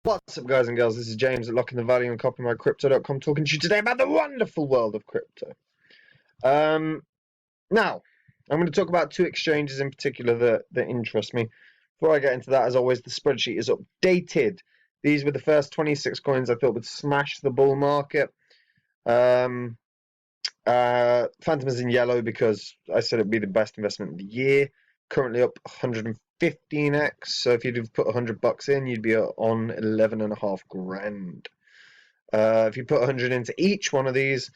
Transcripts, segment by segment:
What's up, guys and girls? This is James at Locking the Value and CopyMyCrypto.com talking to you today about the wonderful world of crypto. Now, I'm going to talk about two exchanges in particular that interest me. Before I get into that, as always, the spreadsheet is updated. These were the first 26 coins I thought would smash the bull market. Phantom is in yellow because I said it'd be the best investment of the year. Currently up 115x. So if you'd have put $100 in, you'd be on 11.5 grand. If you put 100 into each one of these,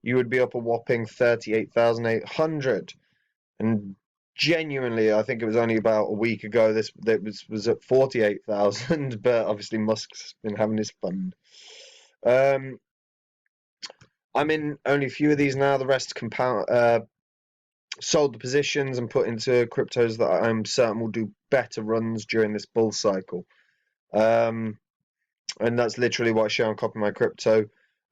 you would be up a whopping 38,800. And genuinely, I think it was only about a week ago this was at 48,000. But obviously, Musk's been having his fun. I'm in only a few of these now. The rest sold the positions and put into cryptos that I'm certain will do better runs during this bull cycle. And that's literally what I share on Copy My Crypto.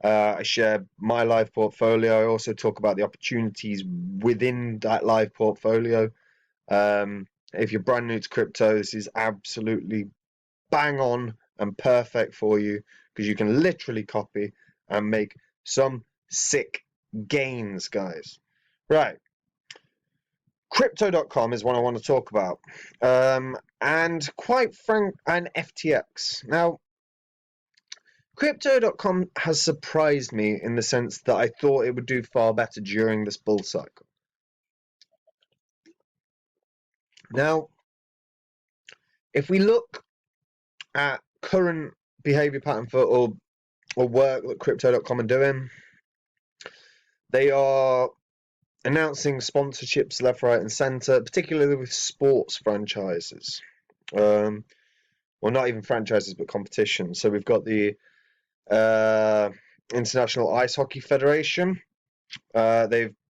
I share my live portfolio. I also talk about the opportunities within that live portfolio. If you're brand new to crypto, this is absolutely bang on and perfect for you because you can literally copy and make some sick gains, guys. Right. Crypto.com is what I want to talk about. And quite frank, and FTX. Now, Crypto.com has surprised me in the sense that I thought it would do far better during this bull cycle. Now, if we look at current behavior pattern for or work that Crypto.com are doing, they are announcing sponsorships left, right, and center, particularly with sports franchises. Well, not even franchises, but competitions. So we've got the International Ice Hockey Federation. Crypto.com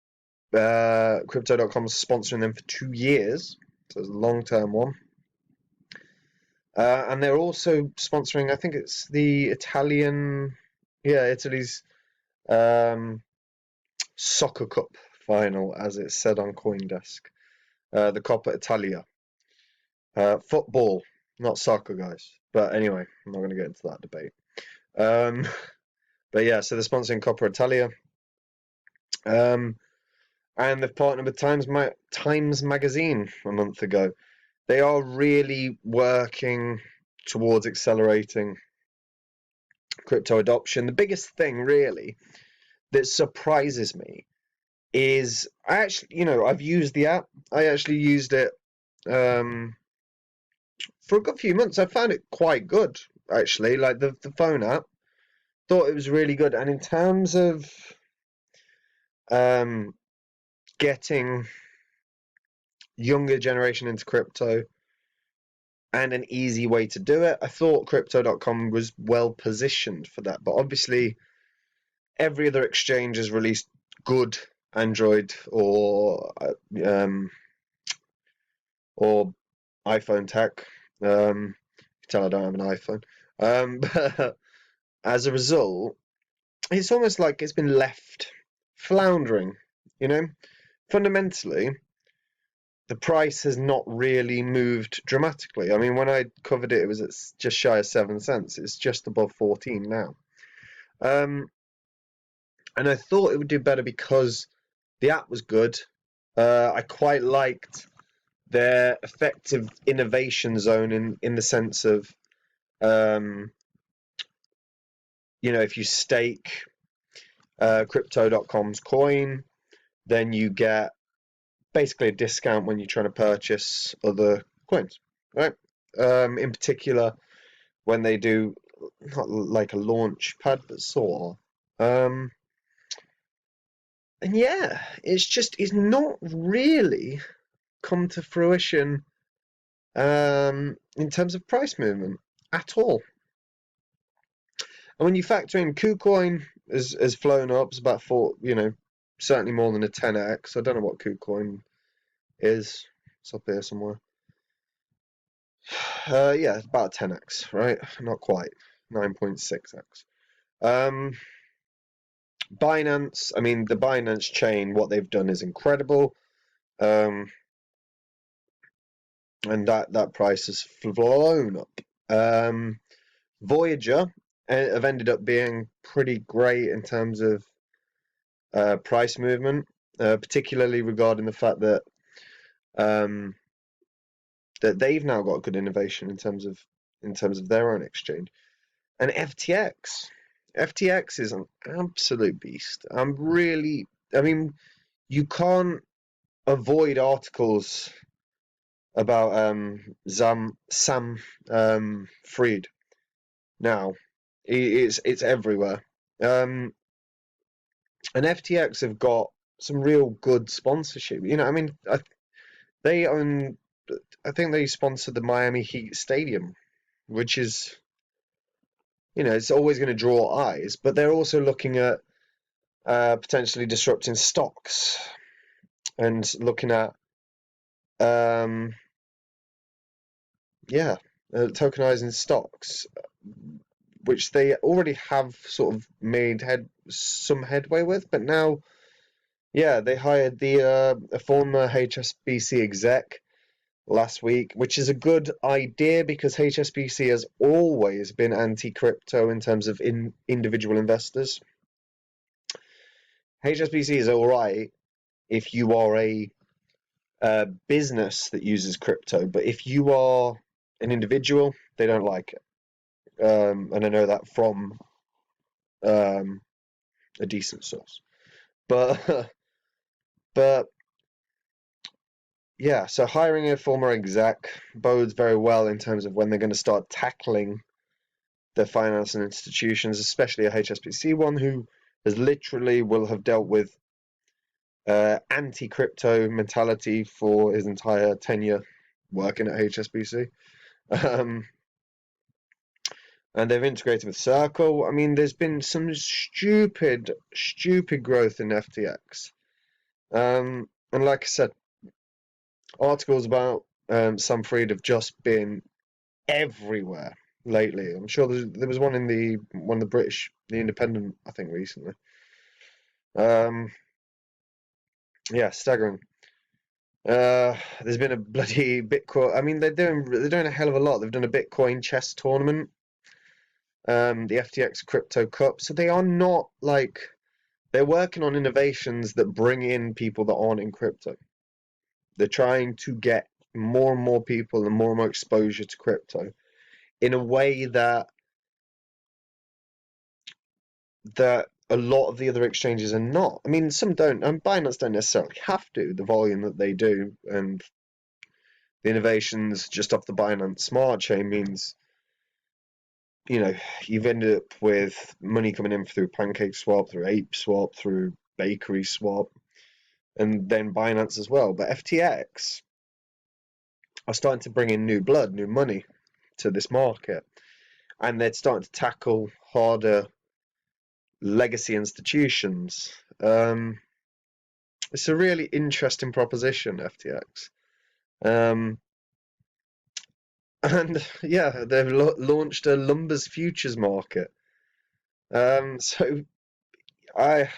is sponsoring them for 2 years, so it's a long-term one. And they're also sponsoring, I think it's the Italy's Soccer Cup final, as it's said on CoinDesk. The Coppa Italia. Football, not soccer, guys. But anyway, I'm not going to get into that debate. But yeah, so they're sponsoring Coppa Italia. And they've partnered with Times Magazine a month ago. They are really working towards accelerating crypto adoption. The biggest thing, really, that surprises me is I've used the app. I actually used it for a good few months. I found it quite good, actually. Like the phone app, thought it was really good. And in terms of getting younger generation into crypto and an easy way to do it, I thought Crypto.com was well positioned for that. But obviously, every other exchange has released good Android or iPhone tech. You can tell I don't have an iPhone. But as a result, it's almost like it's been left floundering, Fundamentally, the price has not really moved dramatically. I mean, when I covered it, it was at just shy of 7 cents. It's just above 14 now. And I thought it would do better because the app was good. I quite liked their effective innovation zone in the sense of, if you stake Crypto.com's coin, then you get basically a discount when you're trying to purchase other coins, right? In particular, when they do not like a launch pad, but sort of. And yeah, it's not really come to fruition in terms of price movement at all. And when you factor in KuCoin has flown up, it's about certainly more than a 10x. I don't know what KuCoin is. It's up here somewhere. Yeah, it's about 10x, right? Not quite. 9.6x. Binance, I mean, the Binance chain, what they've done is incredible. And that price has flown up. Voyager have ended up being pretty great in terms of price movement, particularly regarding the fact that um, that they've now got good innovation in terms of their own exchange. And FTX is an absolute beast. I mean, you can't avoid articles about Sam Fried now. It's everywhere. And FTX have got some real good sponsorship. I mean, they own. I think they sponsored the Miami Heat Stadium, which is, it's always going to draw eyes. But they're also looking at potentially disrupting stocks and looking at, um, tokenizing stocks, which they already have sort of made some headway with. But now, yeah, they hired a former HSBC exec last week, which is a good idea because HSBC has always been anti-crypto in terms of individual investors. HSBC is all right if you are a business that uses crypto, but if you are an individual, they don't like it. And I know that from um, a decent source. But but yeah, so hiring a former exec bodes very well in terms of when they're going to start tackling the financial institutions, especially a HSBC one who will have dealt with anti-crypto mentality for his entire tenure working at HSBC. Um, and they've integrated with Circle. I mean, there's been some stupid growth in FTX. And like I said, articles about Sam Fried have just been everywhere lately. I'm sure there was one in the British, the Independent, I think, recently. Um, yeah, staggering. There's been a bloody Bitcoin. I mean, they're doing a hell of a lot. They've done a Bitcoin chess tournament, the FTX Crypto Cup. So they are not like they're working on innovations that bring in people that aren't in crypto. They're trying to get more and more people and more exposure to crypto in a way that a lot of the other exchanges are not. I mean, some don't, and Binance don't necessarily have to. The volume that they do and the innovations just off the Binance Smart Chain means, you've ended up with money coming in through Pancake Swap, through Ape Swap, through Bakery Swap, and then Binance as well. But FTX are starting to bring in new blood, new money to this market, and they're starting to tackle harder legacy institutions. It's a really interesting proposition, FTX. Um, and yeah, they've launched a Lumbers futures market. So I,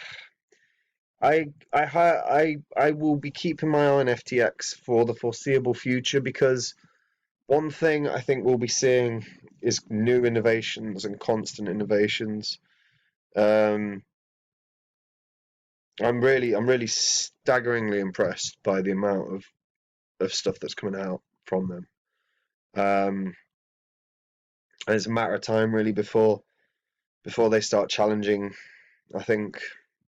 I will be keeping my eye on FTX for the foreseeable future because one thing I think we'll be seeing is new innovations and constant innovations. Um, I'm really staggeringly impressed by the amount of stuff that's coming out from them. Um, and it's a matter of time really before they start challenging, I think,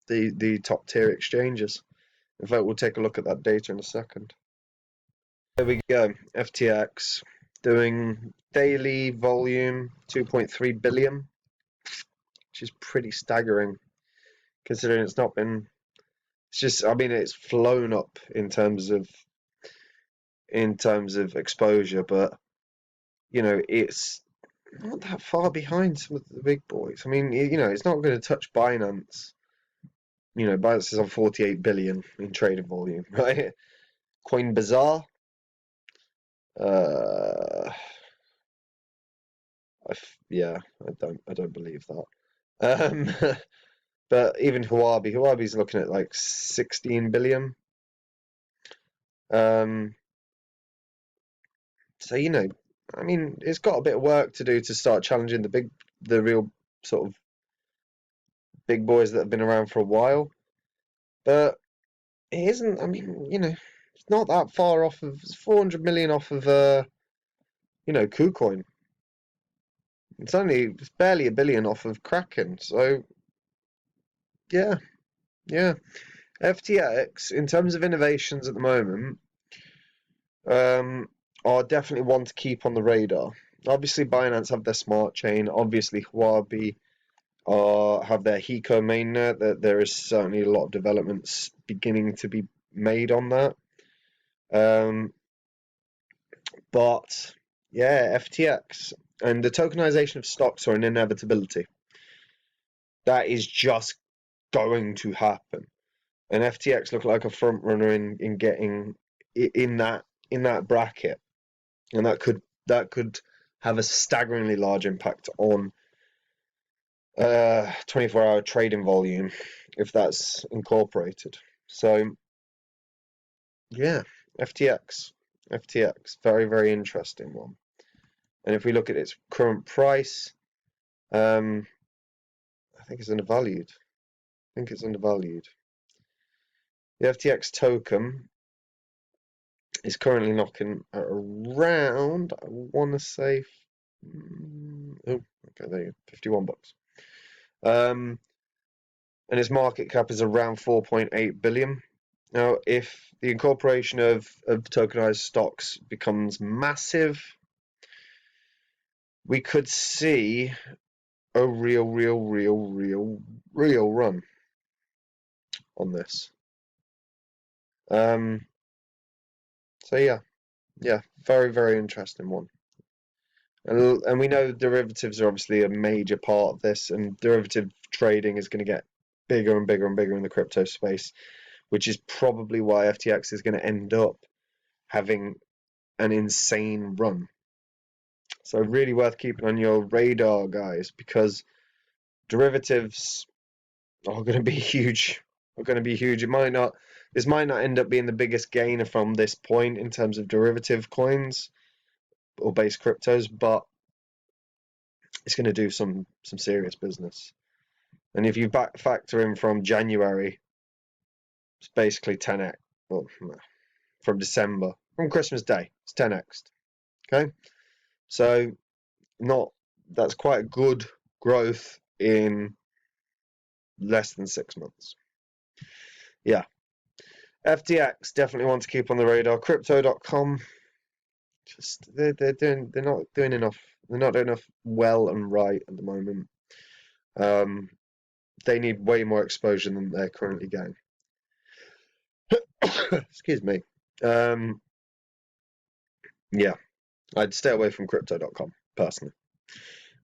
the top tier exchanges. In fact, we'll take a look at that data in a second. There we go. FTX doing daily volume 2.3 billion, which is pretty staggering considering it's not been. It's just, I mean, it's flown up in terms of exposure, but it's not that far behind some of the big boys. I mean, it's not going to touch Binance. Binance is on 48 billion in trading volume, right? Coinbazar, uh, yeah, I don't believe that. But even Huobi's looking at like 16 billion. Um, so I mean, it's got a bit of work to do to start challenging the real sort of big boys that have been around for a while. But it isn't. I mean, it's not that far off of. It's 400 million off of KuCoin. It's barely a billion off of Kraken. So yeah, yeah. FTX in terms of innovations at the moment, um, are definitely one to keep on the radar. Obviously, Binance have their smart chain. Obviously, Huobi have their Hiko mainnet. That there is certainly a lot of developments beginning to be made on that. But yeah, FTX and the tokenization of stocks are an inevitability. That is just going to happen. And FTX look like a front runner in getting in that bracket, and that could have a staggeringly large impact on 24-hour trading volume if that's incorporated. So yeah, FTX, very, very interesting one. And if we look at its current price, I think it's undervalued. The FTX token is currently knocking at around, I want to say, oh, okay, there you go, $51. And its market cap is around 4.8 billion. Now, if the incorporation of tokenized stocks becomes massive, we could see a real run on this. So yeah, very, very interesting one. And we know derivatives are obviously a major part of this, and derivative trading is going to get bigger and bigger and bigger in the crypto space, which is probably why FTX is going to end up having an insane run. So really worth keeping on your radar, guys, because derivatives are going to be huge. This might not end up being the biggest gainer from this point in terms of derivative coins or base cryptos, but it's going to do some serious business. And if you factor in from January, it's basically 10x. Well, from December, from Christmas Day, it's 10x. Okay, so that's quite good growth in less than 6 months. Yeah, FTX definitely want to keep on the radar. Crypto.com, just they're not doing enough. They're not doing enough well and right at the moment. They need way more exposure than they're currently getting. Excuse me. Yeah, I'd stay away from crypto.com personally.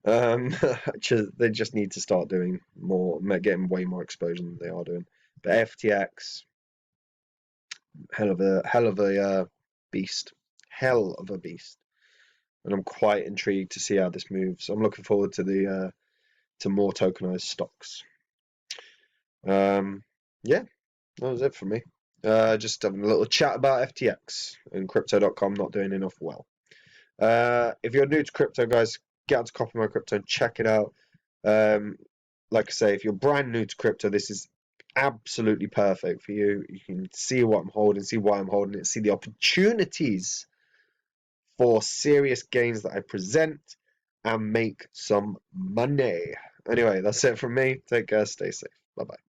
They just need to start doing more, getting way more exposure than they are doing. But FTX, hell of a beast, and I'm quite intrigued to see how this moves. I'm looking forward to more tokenized stocks. Yeah, that was it for me. Just having a little chat about FTX and crypto.com not doing enough well. If you're new to crypto, guys, get out to Copy My Crypto and check it out. Like I say, if you're brand new to crypto, this is absolutely perfect for you. You can see what I'm holding, see why I'm holding it, see the opportunities for serious gains that I present, and make some money. Anyway, that's it from me. Take care, stay safe. Bye-bye.